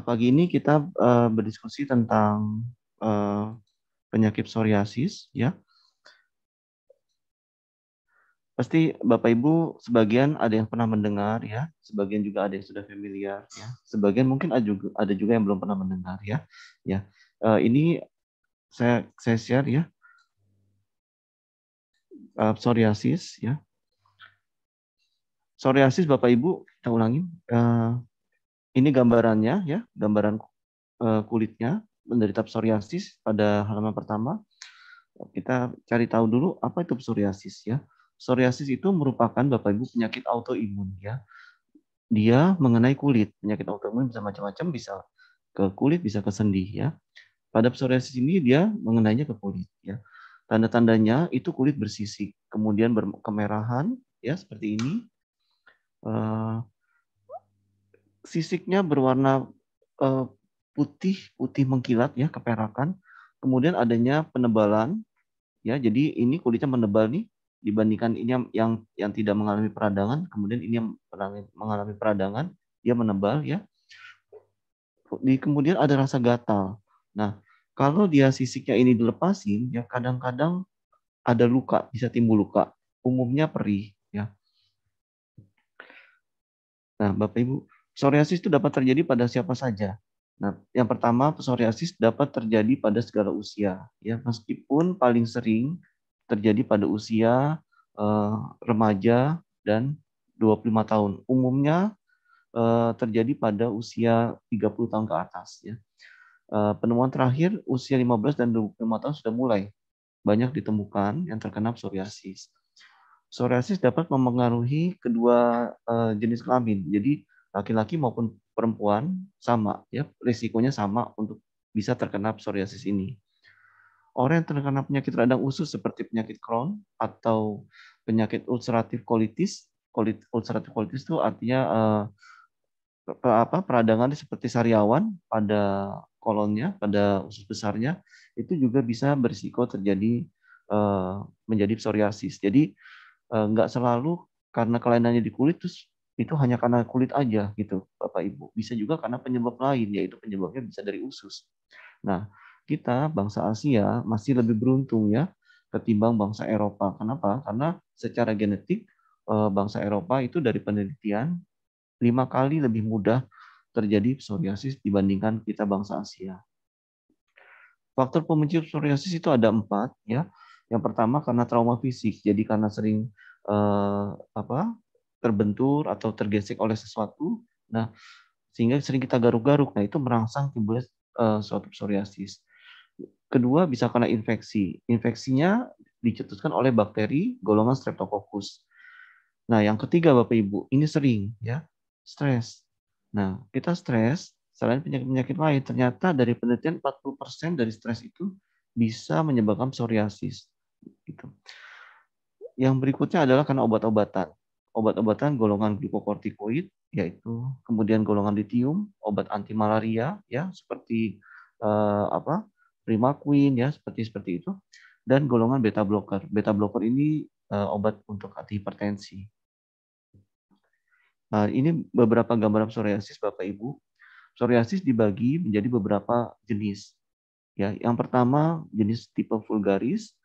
Pagi ini kita berdiskusi tentang eh, penyakit psoriasis, ya. Pasti Bapak Ibu sebagian ada yang pernah mendengar, ya. Sebagian juga ada yang sudah familiar, ya. Sebagian mungkin ada juga yang belum pernah mendengar, ya. Ya, ini saya share, ya, psoriasis, ya. Psoriasis Bapak Ibu, kita ulangin. Ini gambarannya, ya, gambaran kulitnya menderita psoriasis pada halaman pertama. Kita cari tahu dulu apa itu psoriasis, ya. Psoriasis itu merupakan Bapak Ibu penyakit autoimun, ya. Dia mengenai kulit. Penyakit autoimun bisa macam-macam, bisa ke kulit, bisa ke sendi, ya. Pada psoriasis ini dia mengenainya ke kulit, ya. Tanda-tandanya itu kulit bersisik, kemudian kemerahan, ya, seperti ini. Sisiknya berwarna putih, putih mengkilat, ya, keperakan. Kemudian adanya penebalan, ya, jadi ini kulitnya menebal nih dibandingkan ini yang tidak mengalami peradangan, kemudian ini yang mengalami peradangan, dia menebal, ya. Kemudian ada rasa gatal. Nah, kalau dia sisiknya ini dilepasin, ya kadang-kadang ada luka, bisa timbul luka, umumnya perih, ya. Nah, Bapak Ibu, psoriasis itu dapat terjadi pada siapa saja. Nah, yang pertama, psoriasis dapat terjadi pada segala usia, ya, meskipun paling sering terjadi pada usia remaja dan 25 tahun. Umumnya terjadi pada usia 30 tahun ke atas, ya. Penemuan terakhir usia 15 dan 25 tahun sudah mulai banyak ditemukan yang terkena psoriasis. Psoriasis dapat mempengaruhi kedua jenis kelamin. Jadi laki-laki maupun perempuan sama, ya, risikonya sama untuk bisa terkena psoriasis ini. Orang yang terkena penyakit radang usus seperti penyakit Crohn atau penyakit ulceratif colitis, ulceratif colitis itu artinya peradangan seperti sariawan pada kolonnya, pada usus besarnya, itu juga bisa berisiko terjadi menjadi psoriasis. Jadi nggak selalu karena kelainannya di kulit terus itu hanya karena kulit aja gitu, Bapak Ibu. Bisa juga karena penyebab lain, yaitu penyebabnya bisa dari usus. Nah, kita bangsa Asia masih lebih beruntung, ya, ketimbang bangsa Eropa. Kenapa? Karena secara genetik bangsa Eropa itu dari penelitian 5 kali lebih mudah terjadi psoriasis dibandingkan kita bangsa Asia. Faktor pemicu psoriasis itu ada 4, ya. Yang pertama karena trauma fisik, jadi karena sering eh, apa terbentur atau tergesek oleh sesuatu, nah sehingga sering kita garuk-garuk, nah itu merangsang timbulnya suatu psoriasis. Kedua bisa karena infeksi, infeksinya dicetuskan oleh bakteri golongan Streptococcus. Nah yang ketiga Bapak Ibu, ini sering, ya, stres. Nah kita stres, selain penyakit-penyakit lain, ternyata dari penelitian 40% dari stres itu bisa menyebabkan psoriasis. Gitu. Yang berikutnya adalah karena obat-obatan. Obat-obatan golongan glukokortikoid, yaitu kemudian golongan litium, obat anti malaria, ya, seperti Primaquine, ya, seperti itu, dan golongan beta blocker. Beta blocker ini obat untuk antihipertensi. Nah, ini beberapa gambaran psoriasis, Bapak Ibu. Psoriasis dibagi menjadi beberapa jenis. Ya, yang pertama jenis tipe vulgaris,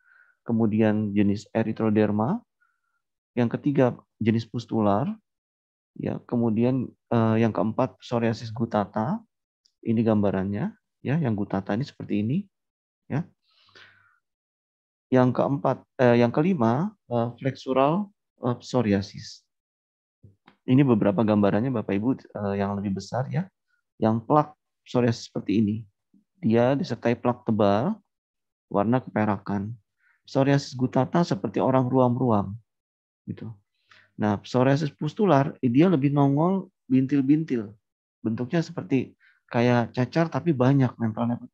kemudian jenis erythroderma, yang ketiga jenis pustular, ya, kemudian yang keempat psoriasis gutata. Ini gambarannya, ya, yang gutata ini seperti ini, ya. Yang kelima flexural psoriasis. Ini beberapa gambarannya Bapak Ibu yang lebih besar, ya. Yang plak psoriasis seperti ini. Dia disertai plak tebal warna keperakan. Psoriasis gutata seperti orang ruam-ruam, gitu. Nah, psoriasis pustular dia lebih nongol bintil-bintil. Bentuknya seperti kayak cacar tapi banyak nempel-nempel,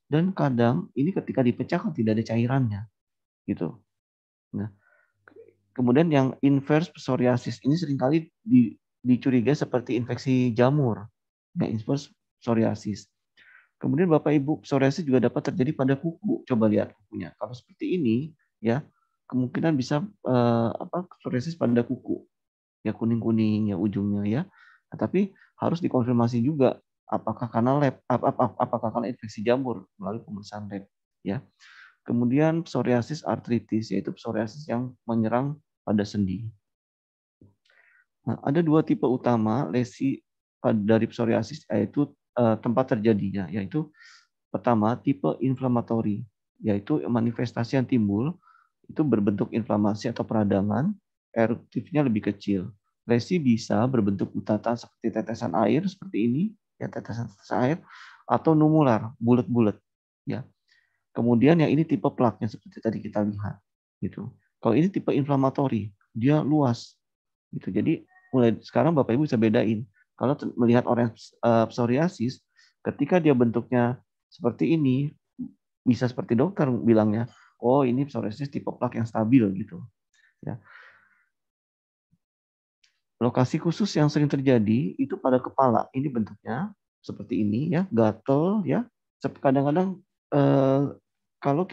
dan kadang ini ketika dipecahkan tidak ada cairannya, gitu. Nah, kemudian yang inverse psoriasis ini seringkali dicurigai seperti infeksi jamur. Nah, inverse psoriasis. Kemudian Bapak Ibu, psoriasis juga dapat terjadi pada kuku. Coba lihat kukunya. Kalau seperti ini, ya, kemungkinan bisa psoriasis pada kuku. Ya kuning-kuning ya ujungnya, ya. Nah, tapi harus dikonfirmasi juga apakah karena apakah karena infeksi jamur melalui pemeriksaan lab, ya. Kemudian psoriasis artritis, yaitu psoriasis yang menyerang pada sendi. Nah, ada dua tipe utama lesi dari psoriasis, yaitu tempat terjadinya, yaitu pertama tipe inflamatori, yaitu manifestasi yang timbul itu berbentuk inflamasi atau peradangan, eruptifnya lebih kecil. Lesi bisa berbentuk butatan seperti tetesan air seperti ini, ya tetesan air, atau numular, bulat-bulat, ya. Kemudian yang ini tipe plaknya seperti tadi kita lihat, gitu. Kalau ini tipe inflamatori, dia luas, gitu. Jadi mulai sekarang Bapak Ibu bisa bedain. Kalau melihat orang psoriasis, ketika dia bentuknya seperti ini, bisa seperti dokter bilangnya, oh ini psoriasis tipe plak yang stabil gitu. Ya. Lokasi khusus yang sering terjadi itu pada kepala. Ini bentuknya seperti ini ya, gatel ya. Kadang-kadang kalau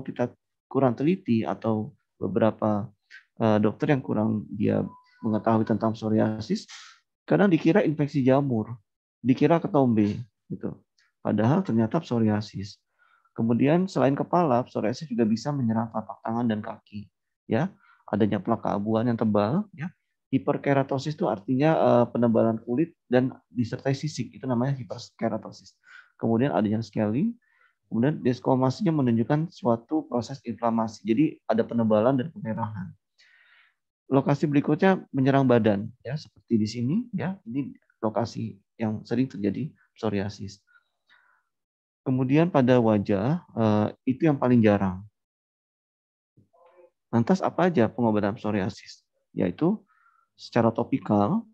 kita kurang teliti atau beberapa dokter yang kurang dia mengetahui tentang psoriasis, kadang dikira infeksi jamur, dikira ketombe gitu. Padahal ternyata psoriasis. Kemudian selain kepala, psoriasis juga bisa menyerang telapak tangan dan kaki. Ya, adanya plak keabuan yang tebal. Ya, hiperkeratosis itu artinya penebalan kulit dan disertai sisik, itu namanya hiperkeratosis. Kemudian adanya scaling, kemudian desquamasinya menunjukkan suatu proses inflamasi. Jadi ada penebalan dan kemerahan. Lokasi berikutnya menyerang badan, ya seperti di sini, ya ini lokasi yang sering terjadi psoriasis. Kemudian pada wajah itu yang paling jarang. Lantas apa aja pengobatan psoriasis? Yaitu secara topikal,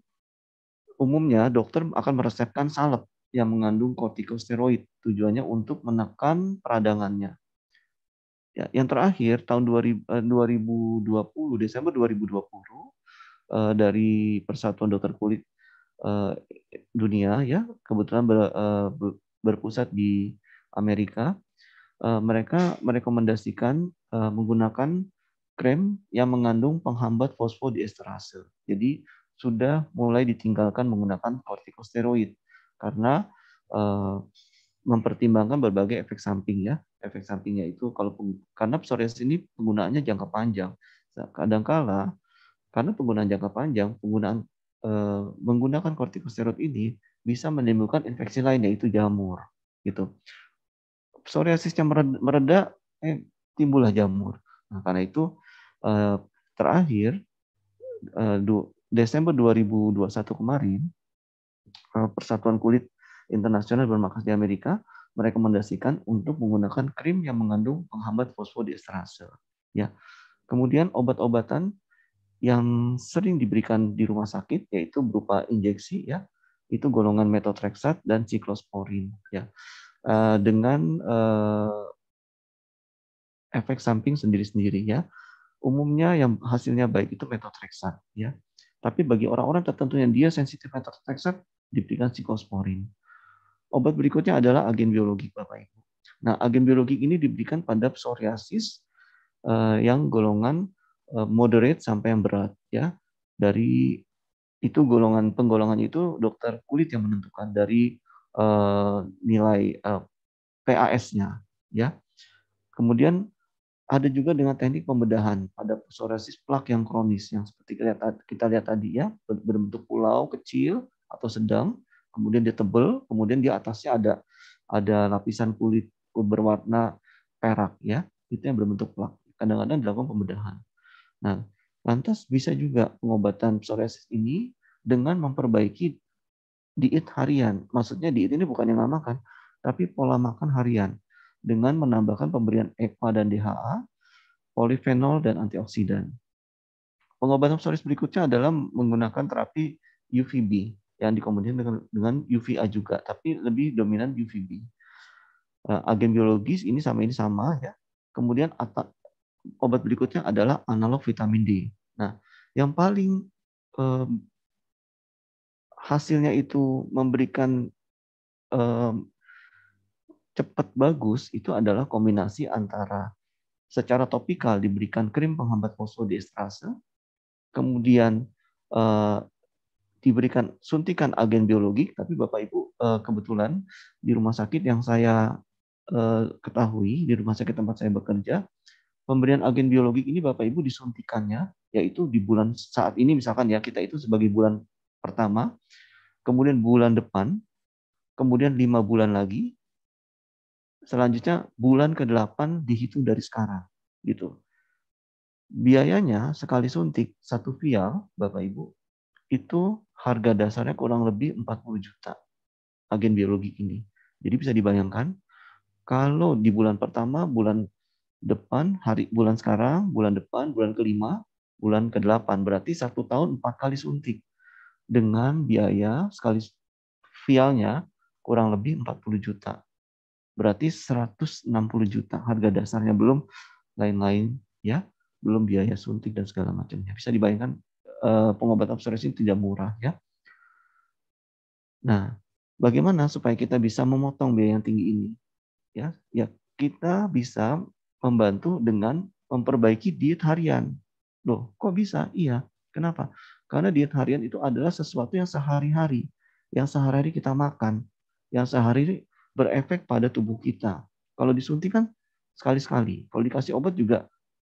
umumnya dokter akan meresepkan salep yang mengandung kortikosteroid. Tujuannya untuk menekan peradangannya. Ya, yang terakhir tahun 2020, Desember 2020 dari Persatuan Dokter Kulit Dunia, ya kebetulan berpusat di Amerika. Mereka merekomendasikan menggunakan krem yang mengandung penghambat fosfodiesterase. Jadi sudah mulai ditinggalkan menggunakan kortikosteroid karena mempertimbangkan berbagai efek samping, ya. Efek sampingnya itu karena psoriasis ini penggunaannya jangka panjang. Kadangkala karena penggunaan jangka panjang, menggunakan kortikosteroid ini bisa menimbulkan infeksi lain, yaitu jamur, gitu. Psoriasisnya mereda, timbullah jamur. Nah, karena itu terakhir Desember 2021 kemarin, Persatuan Kulit Internasional bermarkas di Amerika merekomendasikan untuk menggunakan krim yang mengandung penghambat fosfodiesterase. Ya. Kemudian obat-obatan yang sering diberikan di rumah sakit yaitu berupa injeksi, ya, itu golongan methotrexate dan cyclosporin, ya, dengan efek samping sendiri-sendiri, ya. Umumnya yang hasilnya baik itu methotrexate, ya. Tapi bagi orang-orang tertentu yang dia sensitif methotrexate diberikan cyclosporin. Obat berikutnya adalah agen biologik, Bapak Ibu. Nah, agen biologik ini diberikan pada psoriasis yang golongan moderate sampai yang berat, ya. Dari itu penggolongannya itu dokter kulit yang menentukan dari nilai PAS-nya, ya. Kemudian ada juga dengan teknik pembedahan pada psoriasis plak yang kronis yang seperti kita lihat tadi, ya, berbentuk pulau kecil atau sedang, kemudian dia tebal, kemudian di atasnya ada lapisan kulit berwarna perak, ya, itu yang berbentuk plak. Kadang-kadang dilakukan pembedahan. Nah, lantas bisa juga pengobatan psoriasis ini dengan memperbaiki diet harian. Maksudnya diet ini bukan yang nggak makan, tapi pola makan harian dengan menambahkan pemberian EPA dan DHA, polifenol dan antioksidan. Pengobatan psoriasis berikutnya adalah menggunakan terapi UVB yang dikombinasikan dengan UVA juga, tapi lebih dominan UVB. Agen biologis ini sama, ya. Kemudian obat berikutnya adalah analog vitamin D. Nah, yang paling hasilnya itu memberikan cepat bagus itu adalah kombinasi antara secara topikal diberikan krim penghambat fosfodiesterase, kemudian diberikan suntikan agen biologik, tapi Bapak Ibu kebetulan di rumah sakit yang saya ketahui, di rumah sakit tempat saya bekerja, pemberian agen biologik ini Bapak Ibu disuntikannya, yaitu di bulan saat ini misalkan ya, kita itu sebagai bulan pertama, kemudian bulan depan, kemudian 5 bulan lagi, selanjutnya bulan ke-8 dihitung dari sekarang. Gitu. Biayanya sekali suntik 1 vial, Bapak Ibu, itu harga dasarnya kurang lebih 40 juta agen biologi ini. Jadi bisa dibayangkan, kalau di bulan pertama, bulan depan, bulan sekarang, bulan depan, bulan ke-5, bulan ke-8, berarti 1 tahun 4 kali suntik. Dengan biaya sekali vialnya kurang lebih 40 juta. Berarti 160 juta harga dasarnya, belum lain-lain ya, belum biaya suntik dan segala macamnya. Bisa dibayangkan pengobatan psoriasis tidak murah ya. Nah, bagaimana supaya kita bisa memotong biaya yang tinggi ini? Ya, kita bisa membantu dengan memperbaiki diet harian. Loh, kok bisa? Iya. Kenapa? Karena diet harian itu adalah sesuatu yang sehari-hari kita makan, yang sehari berefek pada tubuh kita. Kalau disuntik kan sekali-sekali. Kalau dikasih obat juga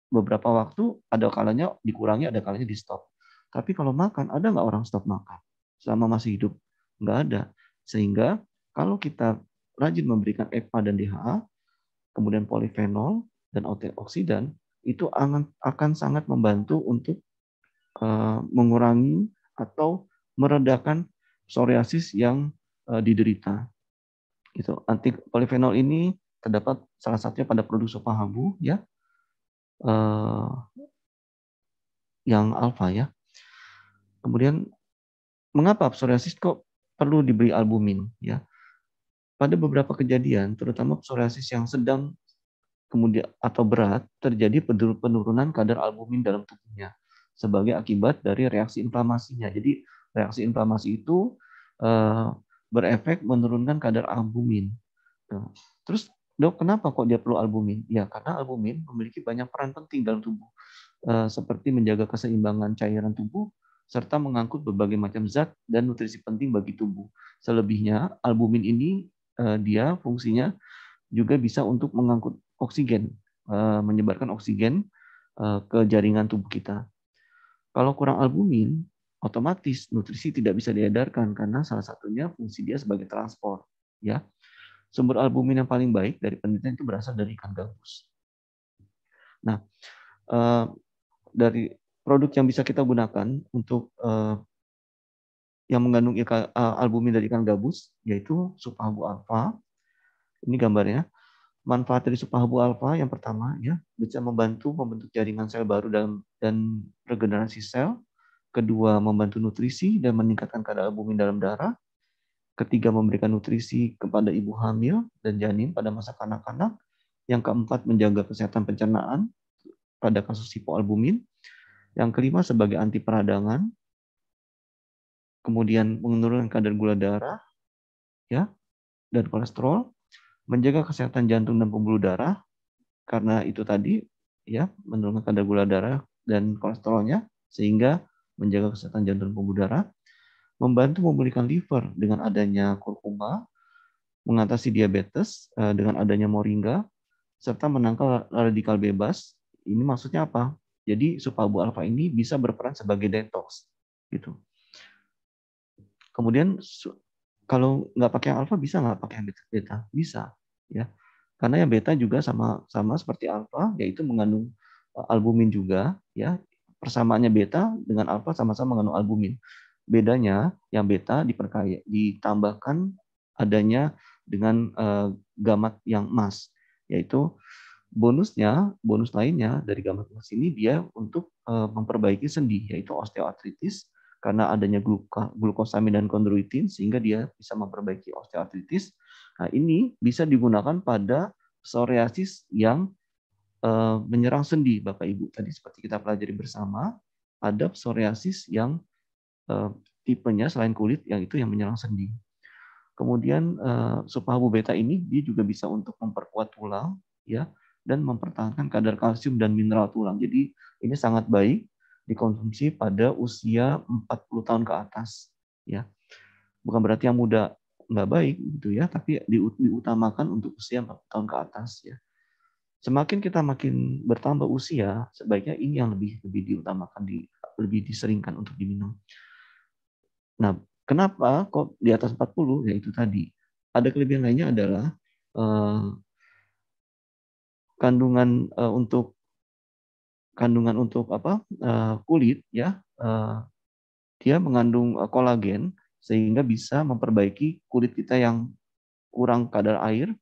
beberapa waktu, ada kalanya dikurangi, ada kalanya di stop. Tapi kalau makan, ada nggak orang stop makan selama masih hidup? Nggak ada. Sehingga kalau kita rajin memberikan EPA dan DHA, kemudian polifenol dan antioksidan, itu akan sangat membantu untuk mengurangi atau meredakan psoriasis yang diderita. Gitu. Polifenol ini terdapat salah satunya pada produk sopa habu ya, yang alfa ya. Kemudian mengapa psoriasis kok perlu diberi albumin ya? Pada beberapa kejadian, terutama psoriasis yang sedang kemudian atau berat, terjadi penurunan kadar albumin dalam tubuhnya sebagai akibat dari reaksi inflamasinya. Jadi reaksi inflamasi itu berefek menurunkan kadar albumin. Terus dok, kenapa kok dia perlu albumin? Ya karena albumin memiliki banyak peran penting dalam tubuh, seperti menjaga keseimbangan cairan tubuh serta mengangkut berbagai macam zat dan nutrisi penting bagi tubuh. Selebihnya albumin ini dia fungsinya juga bisa untuk mengangkut oksigen, menyebarkan oksigen ke jaringan tubuh kita. Kalau kurang albumin, otomatis nutrisi tidak bisa diedarkan karena salah satunya fungsi dia sebagai transport. Ya, sumber albumin yang paling baik dari penelitian itu berasal dari ikan gabus. Nah, dari produk yang bisa kita gunakan untuk yang mengandung albumin dari ikan gabus, yaitu sopa habu alfa. Ini gambarnya. Manfaat dari sopa habu alfa yang pertama ya, bisa membantu membentuk jaringan sel baru dan regenerasi sel. Kedua, membantu nutrisi dan meningkatkan kadar albumin dalam darah. Ketiga, memberikan nutrisi kepada ibu hamil dan janin pada masa kanak-kanak. Yang keempat, menjaga kesehatan pencernaan pada kasus hipoalbumin. Yang kelima, sebagai anti peradangan. Kemudian menurunkan kadar gula darah ya, dan kolesterol. Menjaga kesehatan jantung dan pembuluh darah, karena itu tadi ya, menurunkan kadar gula darah dan kolesterolnya, sehingga menjaga kesehatan jantung dan pembuluh darah. Membantu memulihkan liver dengan adanya kurkuma, mengatasi diabetes dengan adanya moringa, serta menangkal radikal bebas. Ini maksudnya apa? Jadi sopa habu alfa ini bisa berperan sebagai detox gitu. Kemudian kalau nggak pakai yang alfa, bisa nggak pakai yang beta? Bisa ya, karena yang beta juga sama seperti alfa, yaitu mengandung albumin juga ya. Persamaannya beta dengan alfa sama-sama mengandung albumin. Bedanya yang beta ditambahkan adanya dengan gamat yang emas, yaitu bonus lainnya dari gamat emas ini dia untuk memperbaiki sendi, yaitu osteoartritis, karena adanya glukosamin dan kondroitin, sehingga dia bisa memperbaiki osteoartritis. Nah, ini bisa digunakan pada psoriasis yang menyerang sendi, Bapak Ibu. Tadi seperti kita pelajari bersama, ada psoriasis yang tipenya selain kulit, yang itu yang menyerang sendi. Kemudian sopa habu beta ini dia juga bisa untuk memperkuat tulang ya, dan mempertahankan kadar kalsium dan mineral tulang. Jadi ini sangat baik dikonsumsi pada usia 40 tahun ke atas ya. Bukan berarti yang muda nggak baik gitu ya, tapi diutamakan untuk usia 40 tahun ke atas ya. Semakin kita makin bertambah usia, sebaiknya ini yang lebih diutamakan, lebih diseringkan untuk diminum. Nah, kenapa kok di atas 40? Ya itu tadi. Ada kelebihan lainnya adalah kandungan untuk apa? Kulit ya. Dia mengandung kolagen sehingga bisa memperbaiki kulit kita yang kurang kadar air,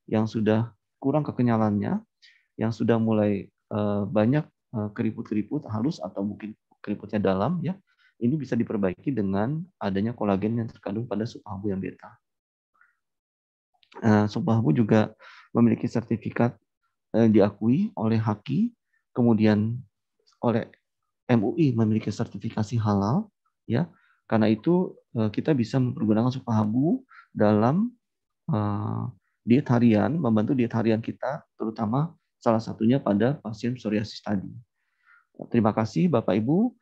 yang sudah kurang kekenyalannya, yang sudah mulai banyak keriput-keriput halus atau mungkin keriputnya dalam ya. Ini bisa diperbaiki dengan adanya kolagen yang terkandung pada sup habu yang beta. Sup habu juga memiliki sertifikat diakui oleh HAKI, kemudian oleh MUI memiliki sertifikasi halal ya. Karena itu kita bisa mempergunakan sup habu dalam diet harian, membantu diet harian kita, terutama salah satunya pada pasien psoriasis tadi. Terima kasih Bapak Ibu.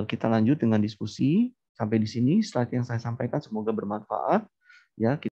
Kita lanjut dengan diskusi. Sampai di sini slide yang saya sampaikan semoga bermanfaat. Ya,